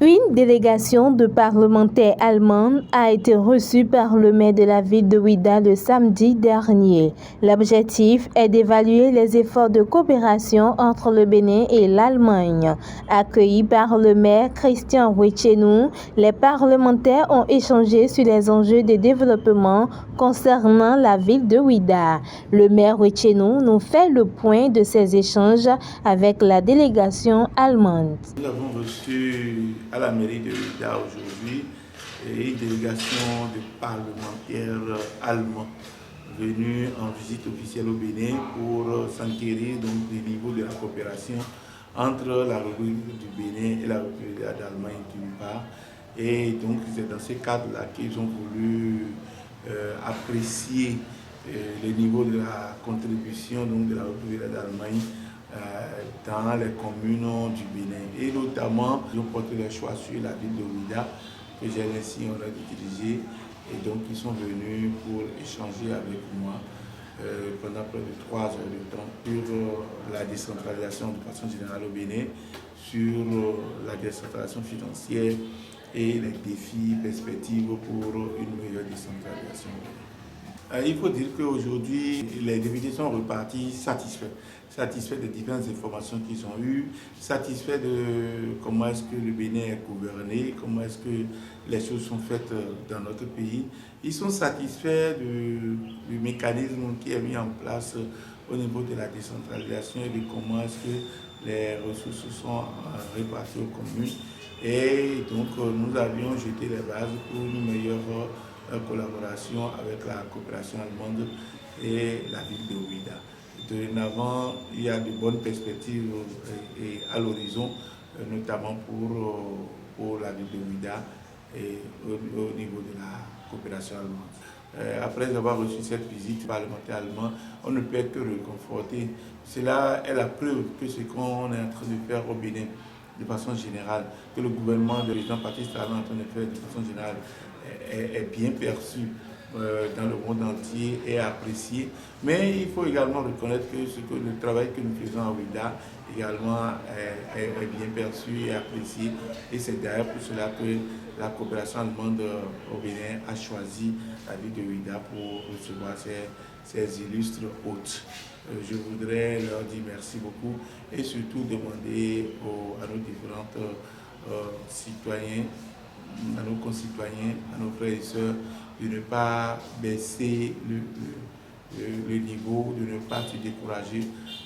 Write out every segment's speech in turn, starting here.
Une délégation de parlementaires allemands a été reçue par le maire de la ville de Ouidah le samedi dernier. L'objectif est d'évaluer les efforts de coopération entre le Bénin et l'Allemagne. Accueillis par le maire Christian Wetchenou, les parlementaires ont échangé sur les enjeux de développement concernant la ville de Ouidah. Le maire Wetchenou nous fait le point de ces échanges avec la délégation allemande. Nous avons reçu à la mairie de Ouidah aujourd'hui une délégation de parlementaires allemands venus en visite officielle au Bénin pour s'enquérir du niveau de la coopération entre la République du Bénin et la République d'Allemagne d'une part. Et donc c'est dans ce cadre-là qu'ils ont voulu apprécier le niveau de la contribution de la République d'Allemagne dans les communes du Bénin. Et notamment, ils ont porté leur choix sur la ville de Ouidah, que j'ai ainsi honneur d'utiliser. Et donc, ils sont venus pour échanger avec moi pendant près de 3 heures de temps sur la décentralisation de façon générale au Bénin, sur la décentralisation financière et les défis, perspectives pour une meilleure décentralisation. Il faut dire qu'aujourd'hui, les députés sont repartis satisfaits des différentes informations qu'ils ont eues, satisfaits de comment est-ce que le Bénin est gouverné, comment est-ce que les choses sont faites dans notre pays. Ils sont satisfaits du mécanisme qui est mis en place au niveau de la décentralisation et de comment est-ce que les ressources sont réparties aux communes. Et donc, nous avions jeté les bases pour une meilleure collaboration avec la coopération allemande et la ville de Ouidah. Dorénavant, il y a de bonnes perspectives à l'horizon, notamment pour la ville de Ouidah et au niveau de la coopération allemande. Après avoir reçu cette visite parlementaire allemande, on ne peut être que réconforté. Cela est la preuve que ce qu'on est en train de faire au Bénin, de façon générale, que le gouvernement de président Patrice Talon est en train de faire de façon générale est bien perçu dans le monde entier et apprécié. Mais il faut également reconnaître que le travail que nous faisons à Ouidah également est bien perçu et apprécié. Et c'est d'ailleurs pour cela que la coopération allemande au Bénin a choisi la ville de Ouidah pour recevoir ces illustres hôtes. Je voudrais leur dire merci beaucoup et surtout demander à nos différents citoyens, à nos concitoyens, à nos frères et sœurs, de ne pas baisser le niveau, de ne pas se décourager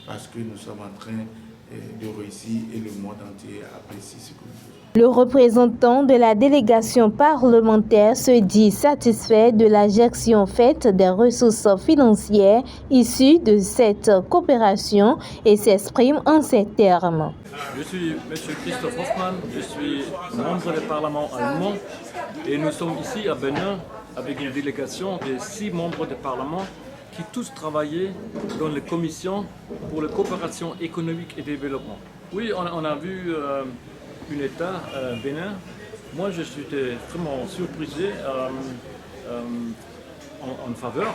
parce que nous sommes en train de réussir et le monde entier apprécie ce que nous faisons. Le représentant de la délégation parlementaire se dit satisfait de la gestion faite des ressources financières issues de cette coopération et s'exprime en ces termes. Je suis M. Christophe Hoffmann, je suis membre du Parlement allemand et nous sommes ici à Bénin avec une délégation de 6 membres du Parlement qui tous travaillaient dans les commissions pour la coopération économique et développement. Oui, on a vu un État Bénin. Moi, je suis vraiment surprisé en faveur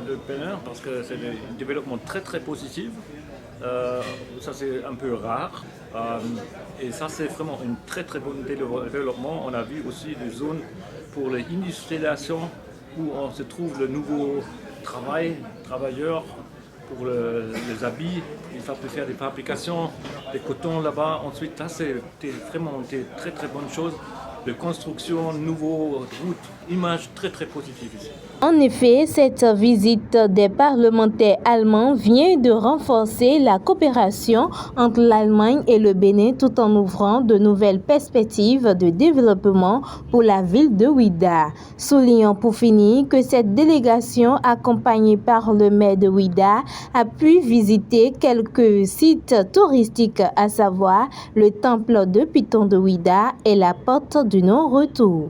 de Bénin parce que c'est un développement très très positif. Ça c'est un peu rare et ça c'est vraiment un très très bon développement. On a vu aussi des zones pour l'industrialisation où on se trouve le nouveau travailleurs pour les habits, il faut faire des fabrications, des cotons là-bas. Ensuite, là, c'est vraiment des très très bonnes choses de construction, nouveaux routes, image très très positive ici. En effet, cette visite des parlementaires allemands vient de renforcer la coopération entre l'Allemagne et le Bénin tout en ouvrant de nouvelles perspectives de développement pour la ville de Ouidah. Soulignons pour finir que cette délégation accompagnée par le maire de Ouidah a pu visiter quelques sites touristiques, à savoir le temple de Python de Ouidah et la porte du non-retour.